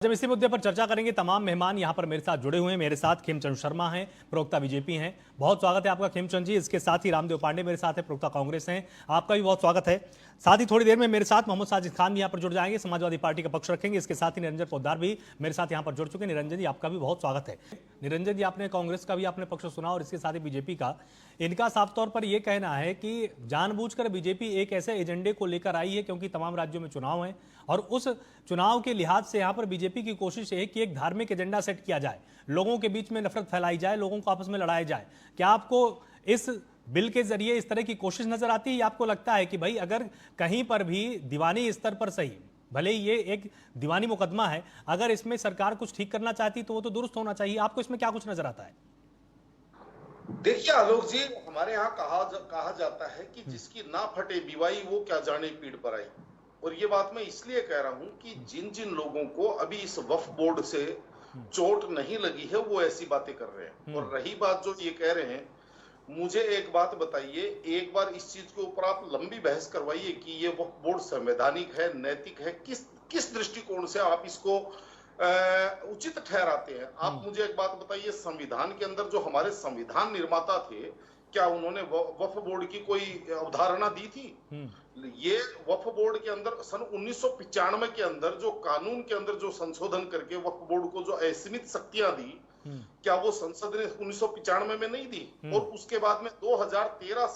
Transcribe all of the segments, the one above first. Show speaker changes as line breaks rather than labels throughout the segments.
जब इसी मुद्दे पर चर्चा करेंगे, तमाम मेहमान यहां पर मेरे साथ जुड़े हुए हैं। मेरे साथ खेमचंद शर्मा हैं, प्रवक्ता बीजेपी हैं। बहुत स्वागत है आपका खेमचंद जी। इसके साथ ही रामदेव पांडे मेरे साथ है, प्रवक्ता कांग्रेस हैं। आपका भी बहुत स्वागत है। साथ ही थोड़ी देर में मेरे साथ मोहम्मद साजिद खान भी यहां पर जुड़ जाएंगे, समाजवादी पार्टी का पक्ष रखेंगे। इसके साथ ही निरंजन पोद्दार भी मेरे साथ यहां पर जुड़ चुके हैं। निरंजन जी, आपका भी बहुत स्वागत है। निरंजन जी, आपने कांग्रेस का भी आपने पक्ष सुना और इसके साथ ही बीजेपी का। इनका साफ तौर पर यह कहना है कि जानबूझकर बीजेपी एक ऐसे एजेंडे को लेकर आई है क्योंकि तमाम राज्यों में चुनाव है और उस चुनाव के लिहाज से यहां पर बीजेपी की कोशिश है कि एक धार्मिक एजेंडा सेट किया जाए, लोगों के बीच में नफरत फैलाई जाए, लोगों को आपस में लड़ाया जाए। क्या आपको इस बिल के जरिए इस तरह की कोशिश नजर आती है या आपको लगता है कि भाई अगर कहीं पर भी दीवानी स्तर पर सही, भले ही ये एक दीवानी मुकदमा है, अगर इसमें सरकार कुछ ठीक करना चाहती तो वो तो दुरुस्त होना चाहिए। आपको इसमें क्या कुछ नजर आता है?
देखिए आलोक जी, हमारे यहाँ कहा जाता है कि जिसकी ना फटे बीवाई वो क्या जाने पीड़ पर आई। और ये बात मैं इसलिए कह रहा हूं कि जिन जिन लोगों को अभी इस वक्फ बोर्ड से चोट नहीं लगी है वो ऐसी बातें कर रहे हैं। और रही बात जो ये कह रहे हैं, मुझे एक बात बताइए, एक बार इस चीज के ऊपर आप लंबी बहस करवाइए कि ये वक्फ बोर्ड संवैधानिक है, नैतिक है, किस दृष्टिकोण से आप इसको उचित ठहराते हैं। आप मुझे एक बात बताइए, संविधान के अंदर जो हमारे संविधान निर्माता थे, क्या उन्होंने वक्फ बोर्ड की कोई अवधारणा दी थी? ये वक्फ बोर्ड के अंदर सन 1995 के अंदर जो कानून के अंदर जो संशोधन करके वक्फ बोर्ड को जो असीमित शक्तियां दी, क्या वो संसद ने 1995 में नहीं दी? और उसके बाद में 2013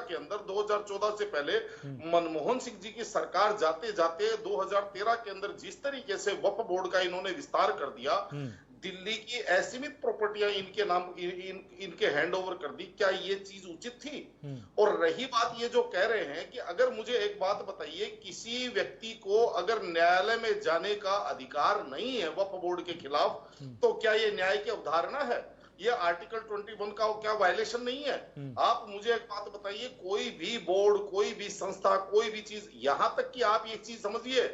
के अंदर 2014 से पहले मनमोहन सिंह जी की सरकार जाते जाते 2013 के अंदर जिस तरीके से वक्फ बोर्ड का इन्होंने विस्तार कर दिया, दिल्ली की असीमित प्रॉपर्टियां इनके नाम इनके हैंड ओवर कर दी, क्या ये चीज उचित थी? और रही बात ये जो कह रहे हैं कि अगर मुझे एक बात बताइए, किसी व्यक्ति को अगर न्यायालय में जाने का अधिकार नहीं है वक्फ बोर्ड के खिलाफ, तो क्या ये न्याय की अवधारणा है? ये आर्टिकल 21 का क्या वायलेशन नहीं है? आप मुझे एक बात बताइए, कोई भी बोर्ड, कोई भी संस्था, कोई भी चीज, यहां तक कि आप एक चीज समझिए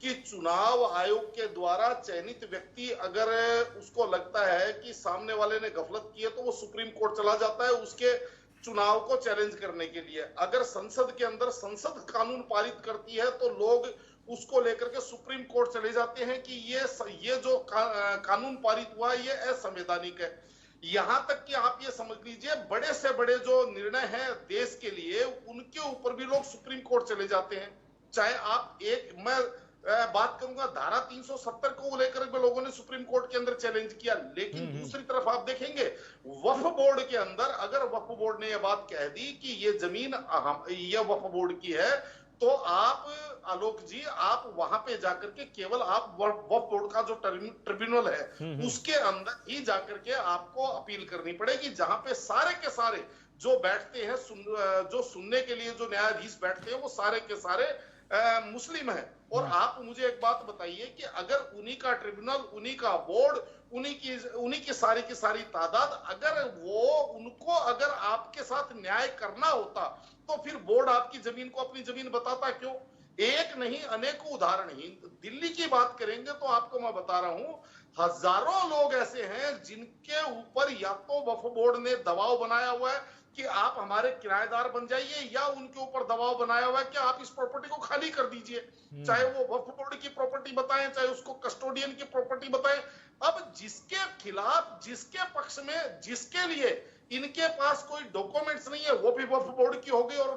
कि चुनाव आयोग के द्वारा चयनित व्यक्ति अगर उसको लगता है कि सामने वाले ने गफलत की है तो वो सुप्रीम कोर्ट चला जाता है उसके चुनाव को चैलेंज करने के लिए। अगर संसद के अंदर संसद कानून पारित करती है तो लोग उसको लेकर के सुप्रीम कोर्ट चले जाते हैं कि ये जो कानून पारित हुआ ये असंवैधानिक है। यहां तक कि आप ये समझ लीजिए, बड़े से बड़े जो निर्णय हैं देश के लिए, उनके ऊपर भी लोग सुप्रीम कोर्ट चले जाते हैं। चाहे आप मैं बात करूंगा धारा 370 को लेकर के लोगों ने सुप्रीम कोर्ट के अंदर चैलेंज किया, लेकिन दूसरी तरफ आप देखेंगे वक्फ बोर्ड के अंदर अगर वक्फ बोर्ड ने यह बात कह दी कि ये जमीन ये वक्फ बोर्ड की है, तो आप आलोक जी, आप वहां पे जाकर के केवल आप वक्फ बोर्ड का जो ट्रिब्यूनल है उसके अंदर ही जाकर के आपको अपील करनी पड़ेगी, जहां पे सारे के सारे जो बैठते हैं जो सुनने के लिए जो न्यायाधीश बैठते हैं वो सारे के सारे मुस्लिम है। और आप मुझे एक बात बताइए कि अगर उन्हीं का ट्रिब्यूनल, उन्हीं का बोर्ड, उन्हीं की सारी तादाद, अगर उनको अगर आपके साथ न्याय करना होता तो फिर बोर्ड आपकी जमीन को अपनी जमीन बताता क्यों? एक नहीं अनेकों उदाहरण ही दिल्ली की बात करेंगे तो आपको मैं बता रहा हूं, हजारों लोग ऐसे हैं जिनके ऊपर या तो वक्फ बोर्ड ने दबाव बनाया हुआ है कि आप हमारे किराएदार बन जाइए, या उनके ऊपर दबाव बनाया हुआ है कि आप इस प्रॉपर्टी को खाली कर दीजिए, चाहे वो वक्फ बोर्ड की प्रॉपर्टी बताएं, चाहे उसको कस्टोडियन की प्रॉपर्टी बताएं। अब जिसके खिलाफ, जिसके पक्ष में, जिसके लिए इनके पास कोई डॉक्यूमेंट्स नहीं है, वो भी वक्फ बोर्ड की हो गई और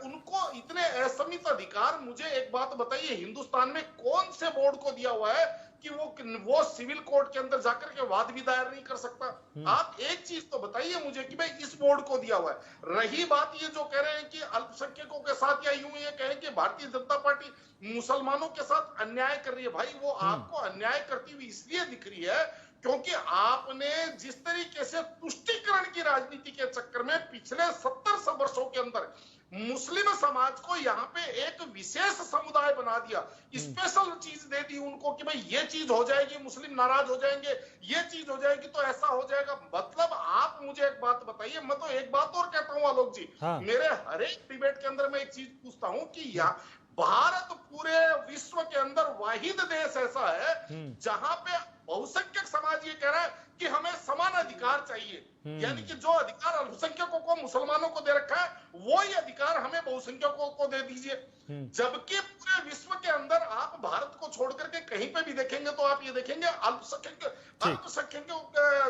उनको इतने असीमित अधिकार। मुझे एक बात बताइए, हिंदुस्तान में कौन से बोर्ड को दिया हुआ है कि वो सिविल कोर्ट के अंदर जाकर के वाद भी दायर नहीं कर सकता? आप एक चीज तो बताइए मुझे कि भाई इस बोर्ड को दिया हुआ है। रही बात ये जो कह रहे हैं कि अल्पसंख्यकों के साथ, या यूं ये कहें कि भारतीय जनता पार्टी मुसलमानों के साथ अन्याय कर रही है, भाई वो आपको अन्याय करती हुई इसलिए दिख रही है क्योंकि आपने जिस तरीके से तुष्टीकरण की राजनीति के चक्कर में पिछले 70 वर्षों के अंदर मुस्लिम समाज को यहाँ पे एक विशेष समुदाय बना दिया, स्पेशल चीज दे दी उनको कि भाई ये चीज हो जाएगी मुस्लिम नाराज हो जाएंगे, ये चीज हो जाएगी तो ऐसा हो जाएगा। मतलब आप मुझे एक बात बताइए, मैं तो एक बात और कहता हूं आलोक जी, मेरे हर एक डिबेट के अंदर मैं एक चीज पूछता हूं कि भारत पूरे विश्व के अंदर वाहिद देश ऐसा है जहां पे बहुसंख्यक समाज ये कह रहा है कि हमें समान अधिकार चाहिए, यानी कि जो अधिकार अल्पसंख्यकों को, मुसलमानों को दे रखा है, वो ही अधिकार हमें बहुसंख्यकों को दे दीजिए। जबकि पूरे विश्व के अंदर आप भारत को छोड़ करके कहीं पे भी देखेंगे तो आप ये देखेंगे अल्पसंख्यक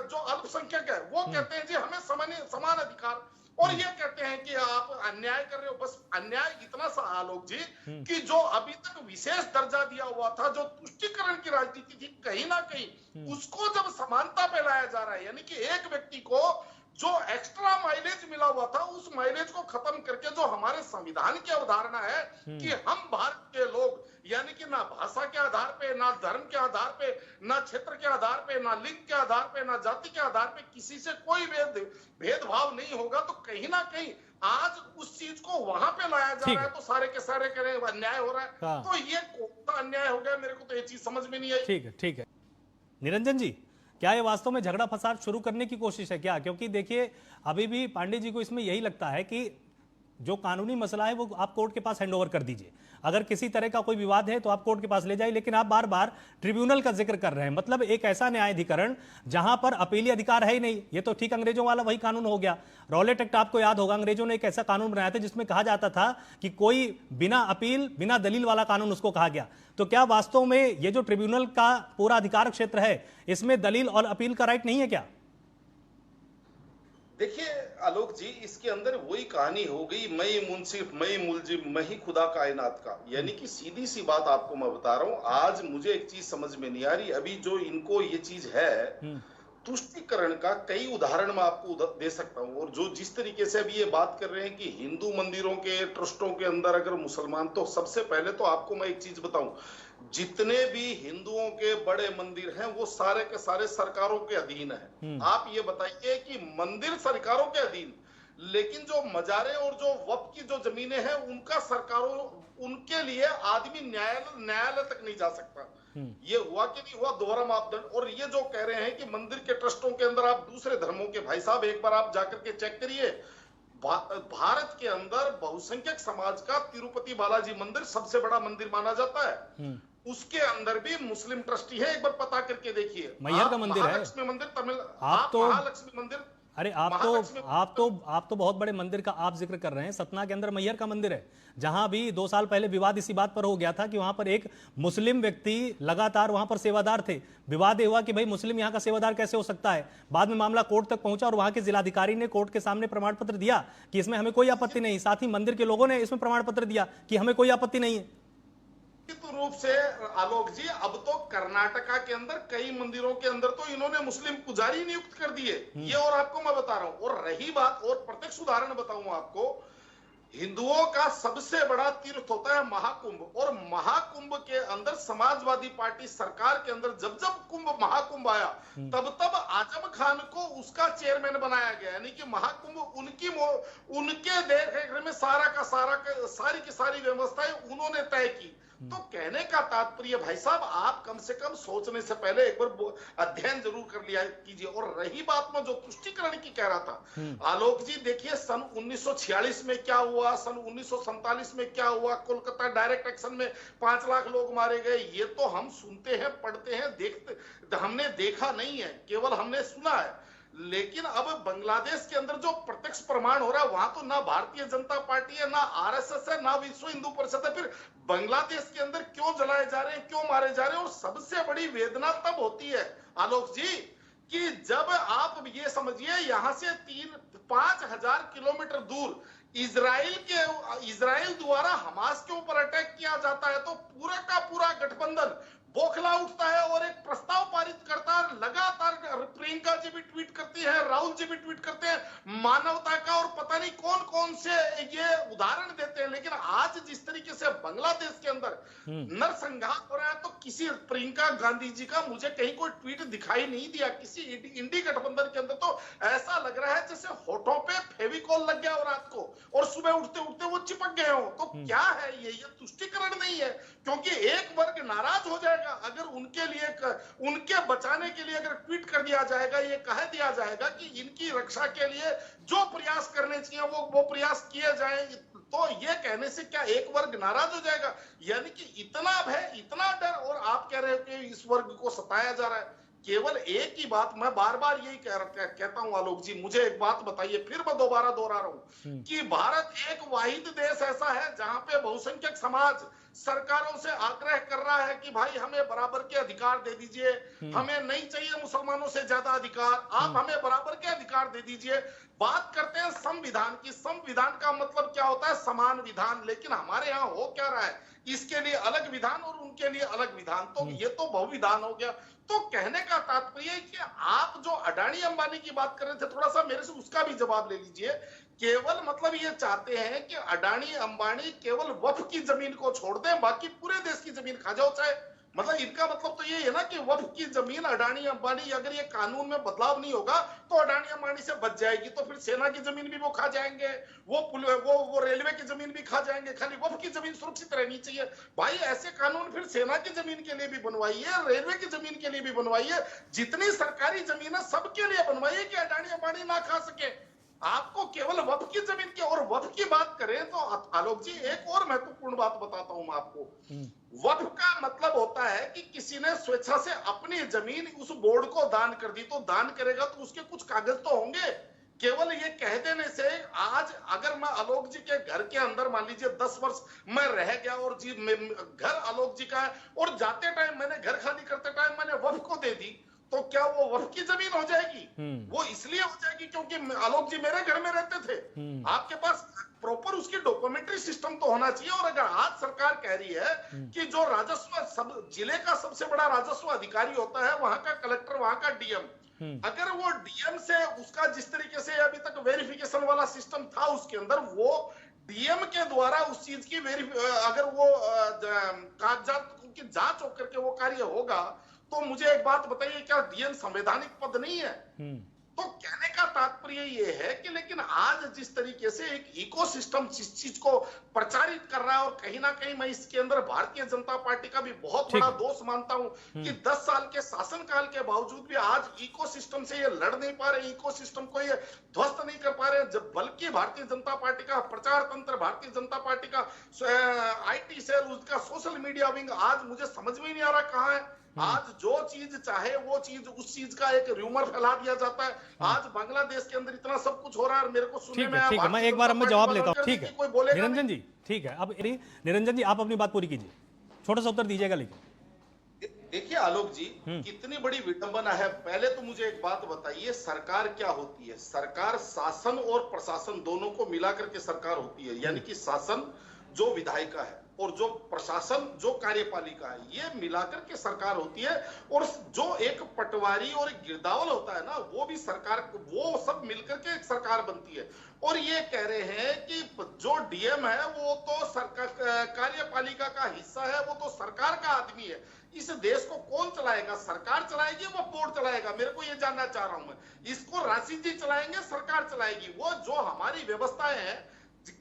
जो अल्पसंख्यक है वो कहते हैं जी हमें समान अधिकार, और ये कहते हैं कि आप अन्याय कर रहे हो। बस अन्याय इतना सा आलोक जी कि जो अभी तक विशेष दर्जा दिया हुआ था, जो तुष्टीकरण की राजनीति थी, कहीं ना कहीं उसको जब समानता पे लाया जा रहा है, यानी कि एक व्यक्ति को जो एक्स्ट्रा माइलेज मिला हुआ था उस माइलेज को खत्म करके जो हमारे संविधान की अवधारणा है कि हम भारत के लोग, यानी कि ना भाषा के आधार पे, ना धर्म के आधार पे, ना क्षेत्र के आधार पे, ना लिंग के आधार पे, ना जाति के आधार पे किसी से कोई भेदभाव नहीं होगा, तो कहीं ना कहीं आज उस चीज को वहां पे लाया जा रहा है तो सारे के सारे कह रहे हैं अन्याय हो रहा है।
हाँ।
तो ये कौन सा अन्याय हो गया, मेरे को तो ये चीज समझ में नहीं आई।
ठीक है, ठीक है। निरंजन जी, क्या ये वास्तव में झगड़ा फसाद शुरू करने की कोशिश है क्या? क्योंकि देखिए अभी भी पांडे जी को इसमें यही लगता है कि जो कानूनी मसला है वो आप कोर्ट के पास हैंडओवर कर दीजिए, अगर किसी तरह का कोई विवाद है तो आप कोर्ट के पास ले जाइए, लेकिन आप बार बार ट्रिब्यूनल का जिक्र कर रहे हैं। मतलब एक ऐसा न्यायाधिकरण जहां पर अपीली अधिकार है ही नहीं। ये तो ठीक अंग्रेजों वाला वही कानून हो गया। रॉलेट एक्ट आपको याद होगा, अंग्रेजों ने एक ऐसा कानून बनाया था जिसमें कहा जाता था कि कोई बिना अपील बिना दलील वाला कानून उसको कहा गया। तो क्या वास्तव में ये जो ट्रिब्यूनल का पूरा अधिकार क्षेत्र है इसमें दलील और अपील का राइट नहीं है क्या?
देखिए आलोक जी, इसके अंदर वही कहानी हो गई, मैं मुंसिफ, मैं मुलजिम, मैं ही खुदा कायनात का। यानी कि सीधी सी बात आपको मैं बता रहा हूं, आज मुझे एक चीज समझ में नहीं आ रही। अभी जो इनको ये चीज है तुष्टीकरण का, कई उदाहरण मैं आपको दे सकता हूं। और जो जिस तरीके से अभी ये बात कर रहे हैं कि हिंदू मंदिरों के ट्रस्टों के अंदर अगर मुसलमान, तो सबसे पहले तो आपको मैं एक चीज बताऊं, जितने भी हिंदुओं के बड़े मंदिर हैं वो सारे के सारे सरकारों के अधीन है। आप ये बताइए कि मंदिर सरकारों के अधीन, लेकिन जो मजारे और जो वक्फ की जो जमीनें हैं उनका सरकारों, उनके लिए आदमी न्यायालय तक नहीं जा सकता। ये हुआ कि नहीं हुआ, दोहरा मापदंड। और ये जो कह रहे हैं कि मंदिर के ट्रस्टों के अंदर आप दूसरे धर्मों के, भाई साहब एक बार आप जाकर के चेक करिए, भारत के अंदर बहुसंख्यक समाज का तिरुपति बालाजी मंदिर सबसे बड़ा मंदिर माना जाता है। उसके अंदर भी मुस्लिम ट्रस्टी है, एक बार पता करके देखिए।
मैहर का मंदिर है,
महालक्ष्मी मंदिर तमिल,
आप तो
महालक्ष्मी मंदिर,
अरे आप तो बहुत बड़े मंदिर का आप जिक्र कर रहे हैं। सतना के अंदर मैहर का मंदिर है, जहां भी 2 साल पहले विवाद इसी बात पर हो गया था कि वहां पर एक मुस्लिम व्यक्ति लगातार वहां पर सेवादार थे। विवाद हुआ कि भाई मुस्लिम यहां का सेवादार कैसे हो सकता है। बाद में मामला कोर्ट तक पहुंचा और वहां के जिलाधिकारी ने कोर्ट के सामने प्रमाण पत्र दिया कि इसमें हमें कोई आपत्ति नहीं। साथ ही मंदिर के लोगों ने इसमें प्रमाण पत्र दिया कि हमें कोई आपत्ति नहीं है।
रूप से आलोक जी, अब तो कर्नाटका के अंदर कई मंदिरों के अंदर तो इन्होंने मुस्लिम पुजारी नियुक्त कर दिए। ये और आपको मैं बता रहा हूं। और रही बात, और प्रत्यक्ष उदाहरण बताऊं आपको, हिंदुओं का सबसे बड़ा तीर्थ होता है महाकुंभ, और महाकुंभ के अंदर समाजवादी पार्टी सरकार के अंदर जब जब महाकुंभ आया तब तब आजम खान को उसका चेयरमैन बनाया गया। यानी कि महाकुंभ उनके देख में सारी की सारी व्यवस्थाएं उन्होंने तय की। तो कहने का तात्पर्य भाई साहब, आप कम से कम सोचने से पहले एक बार अध्ययन जरूर कर लिया कीजिए। और रही बात में जो तुष्टीकरण की कह रहा था आलोक जी, देखिए सन 1946 में क्या हुआ, सन 1947 में क्या हुआ, कोलकाता डायरेक्ट एक्शन में 5 लाख लोग मारे गए। ये तो हम सुनते हैं, पढ़ते हैं, देखते, हमने देखा नहीं है, केवल हमने सुना है। लेकिन अब बांग्लादेश के अंदर जो प्रत्यक्ष प्रमाण हो रहा है, वहां तो ना भारतीय जनता पार्टी है, ना आरएसएस है, ना विश्व हिंदू परिषद है। फिर बांग्लादेश के अंदर क्यों जलाए जा रहे हैं, क्यों मारे जा रहे हैं? और सबसे बड़ी वेदना तब होती है आलोक जी कि जब आप ये समझिए, यहां से 3-5 हजार किलोमीटर दूर इजराइल द्वारा हमास के ऊपर अटैक किया जाता है, तो पूरा का पूरा गठबंधन बौखला उठता है और एक प्रस्ताव पारित करता है। लगातार प्रियंका जी भी ट्वीट करती है, राहुल जी भी ट्वीट करते हैं मानवता का, और पता नहीं कौन कौन से ये उदाहरण देते हैं। लेकिन आज जिस तरीके से बांग्लादेश के अंदर नरसंहार हो रहा है, तो किसी प्रियंका गांधी जी का मुझे कहीं कोई ट्वीट दिखाई नहीं दिया। किसी इंडी गठबंधन के अंदर तो ऐसा लग रहा है जैसे होठों पे फेविकॉल लग गया हो रात को, और सुबह उठते उठते वो चिपक गए हो। तो क्या है ये तुष्टीकरण नहीं है, क्योंकि एक वर्ग नाराज हो जाएगा अगर उनके लिए, उनके बचाने के लिए अगर ट्वीट कर दिया जाएगा, ये कह दिया जाएगा कि इनकी रक्षा के लिए जो प्रयास करने चाहिए वो प्रयास किए जाए, तो ये कहने से क्या एक वर्ग नाराज हो जाएगा? यानी कि इतना भय, इतना डर, और आप कह रहे हो कि इस वर्ग को सताया जा रहा है। केवल एक ही बात मैं बार बार यही कहता हूं आलोक जी, मुझे एक बात बताइए, फिर मैं दोबारा दोहरा रहा हूं कि भारत एक वाहिद देश ऐसा है जहां पे बहुसंख्यक समाज सरकारों से आग्रह कर रहा है कि भाई हमें बराबर के अधिकार दे दीजिए, हमें नहीं चाहिए मुसलमानों से ज्यादा अधिकार, आप हमें बराबर के अधिकार दे दीजिए। बात करते हैं संविधान की, संविधान का मतलब क्या होता है? समान विधान। लेकिन हमारे यहाँ हो क्या रहा है? इसके लिए अलग विधान और उनके लिए अलग विधान, तो ये तो बहुविधान हो गया। तो कहने का तात्पर्य है कि आप जो अडानी अंबानी की बात कर रहे थे, थोड़ा सा मेरे से उसका भी जवाब ले लीजिए। केवल मतलब ये चाहते हैं कि अडानी अंबानी केवल वक्फ की जमीन को छोड़ दें, बाकी पूरे देश की जमीन खा जाओ चाहे। मतलब इनका मतलब तो ये है ना कि वक्फ की जमीन अडानी अंबानी, अगर ये कानून में बदलाव नहीं होगा तो अडानी अंबानी से बच जाएगी, तो फिर सेना की जमीन भी वो खा जाएंगे, वो रेलवे की जमीन भी खा जाएंगे, खाली वक्फ की जमीन सुरक्षित रहनी चाहिए। भाई ऐसे कानून फिर सेना की जमीन के लिए भी बनवाइए, रेलवे की जमीन के लिए भी बनवाइए, जितनी सरकारी जमीन है सबके लिए बनवाइए कि अडानी अंबानी ना खा सके। आपको केवल वक्फ की जमीन की, और वक्फ की बात करें तो आलोक जी एक और महत्वपूर्ण बात बताता हूं मैं आपको। वक्फ का मतलब होता है कि किसी ने स्वेच्छा से अपनी जमीन उस बोर्ड को दान कर दी, तो दान करेगा तो उसके कुछ कागज तो होंगे। केवल ये कह देने से, आज अगर मैं आलोक जी के घर के अंदर मान लीजिए 10 वर्ष मैं रह गया और जी घर आलोक जी का है, और जाते टाइम मैंने घर खाली करते टाइम मैंने वक्फ को दे दी, तो क्या वो वक्फ की जमीन हो जाएगी? वो इसलिए हो जाएगी क्योंकि आलोक जी मेरे घर में रहते थे। आपके पास प्रॉपर उसकी डॉक्यूमेंट्री सिस्टम तो होना चाहिए। और अगर आज सरकार कह रही है कि जो राजस्व जिले का सबसे बड़ा राजस्व अधिकारी होता है वहां का कलेक्टर, वहां का डीएम, अगर वो डीएम से उसका जिस तरीके से अभी तक वेरिफिकेशन वाला सिस्टम था उसके अंदर, वो डीएम के द्वारा उस चीज की अगर वो कागजात की जांच होकर के वो कार्य होगा, तो मुझे एक बात बताइए, क्या डीएम संवैधानिक पद नहीं है? तो कहने का तात्पर्य ये है कि लेकिन आज जिस तरीके से एक इकोसिस्टम जिस चीज को प्रचारित कर रहा है, और कहीं ना कहीं मैं इसके अंदर भारतीय जनता पार्टी का भी बहुत बड़ा दोष मानता हूं कि 10 साल के शासनकाल के बावजूद भी आज इकोसिस्टम से ये लड़ नहीं पा रहे, इकोसिस्टम को ये ध्वस्त नहीं कर पा रहे, जब बल्कि भारतीय जनता पार्टी का प्रचार तंत्र, भारतीय जनता पार्टी का आईटी सेल, उसका सोशल मीडिया विंग, आज मुझे समझ में नहीं आ रहा कहां है। आज जो चीज चाहे वो चीज, उस चीज का एक र्यूमर फैला दिया जाता है। आज बांग्लादेश के अंदर इतना सब कुछ हो रहा है और मेरे को सुनने में
ठीक है, मैं एक बार मैं जवाब लेता हूं। ठीक है निरंजन जी, ठीक है। अब निरंजन जी आप अपनी बात पूरी कीजिए, छोटा सा उत्तर दीजिएगा। लेकिन
देखिए आलोक जी, कितनी बड़ी विडंबना है। पहले तो मुझे एक बात बताइए, सरकार क्या होती है? सरकार शासन और प्रशासन दोनों को मिलाकर के सरकार होती है। यानी कि शासन जो विधायिका है और जो प्रशासन जो कार्यपालिका है, ये मिलाकर के सरकार होती है। और जो एक पटवारी और एक गिरदावल होता है ना, वो भी सरकार, वो सब मिलकर के एक सरकार बनती है। और ये कह रहे हैं कि जो डीएम है वो तो सरकार कार्यपालिका का हिस्सा है, वो तो सरकार का आदमी है। इस देश को कौन चलाएगा? सरकार चलाएगी, वो बोर्ड चलाएगा? मेरे को ये जानना चाह रहा हूं मैं। इसको राशि जी चलाएंगे, सरकार चलाएगी। वो जो हमारी व्यवस्थाएं हैं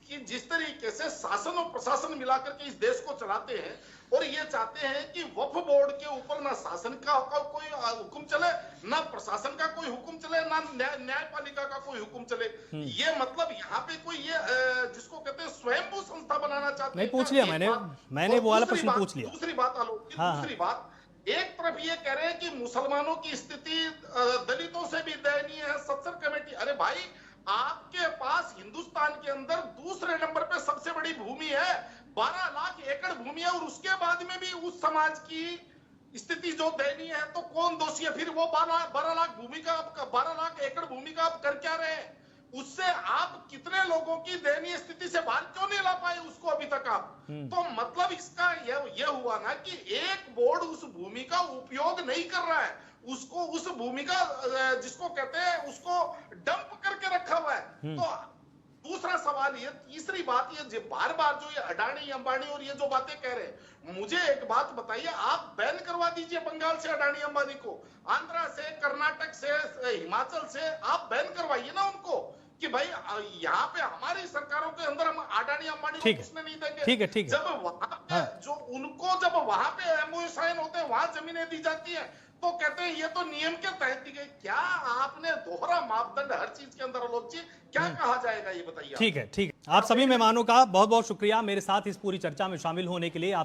कि जिस तरीके से शासन और प्रशासन मिलाकर के इस देश को चलाते हैं, और ये चाहते हैं कि वक्फ बोर्ड के ऊपर ना शासन का कोई हुक्म चले, ना प्रशासन का कोई हुक्म चले, ना न्यायपालिका का कोई हुक्म चले। ये मतलब यहाँ पे कोई ये जिसको कहते हैं स्वयंभू संस्था बनाना चाहते हैं।
नहीं, पूछ लिया मैंने वो वाला प्रश्न पूछ लिया।
दूसरी बात आलोक, दूसरी बात, एक तरफ ये कह रहे हैं कि मुसलमानों की स्थिति दलितों से भी दयनीय है, सत्सर कमेटी। अरे भाई, आपके पास हिंदुस्तान के अंदर दूसरे नंबर पे सबसे बड़ी भूमि है, 12 लाख एकड़ भूमि है, और उसके बाद में भी उस समाज की स्थिति जो दयनीय है, तो कौन दोषी है फिर? वो 12 लाख भूमि का, 12 लाख एकड़ भूमि का आप कर क्या रहे हैं? उससे आप कितने लोगों की दयनीय स्थिति से बाहर क्यों नहीं ला पाए उसको अभी तक आप? तो मतलब इसका ये हुआ ना कि एक बोर्ड उस भूमि का उपयोग नहीं कर रहा है, उसको उस भूमि का जिसको कहते हैं उसको डंप करके रखा हुआ है। तो दूसरा सवाल ये, तीसरी बात ये बार बार जो ये अडानी अंबानी और ये जो बातें कह रहे हैं, मुझे एक बात बताइए, आप बैन करवा दीजिए बंगाल से अडानी अंबानी को, आंध्रा से, कर्नाटक से, हिमाचल से, आप बैन करवाइए ना उनको कि भाई यहाँ पे हमारी सरकारों के अंदर हम अडानी अंबानी को घुसने नहीं देंगे।
ठीक है।
जब वहां पे जो उनको, जब वहां पे एमओयू साइन होते हैं, वहां जमीनें दी जाती है, तो कहते हैं ये तो नियम के तहत दी गई। क्या आपने दोहरा मापदंड हर चीज के अंदर आलोक जी, क्या कहा जाएगा ये बताइए?
ठीक है। आप सभी मेहमानों का बहुत बहुत शुक्रिया मेरे साथ इस पूरी चर्चा में शामिल होने के लिए।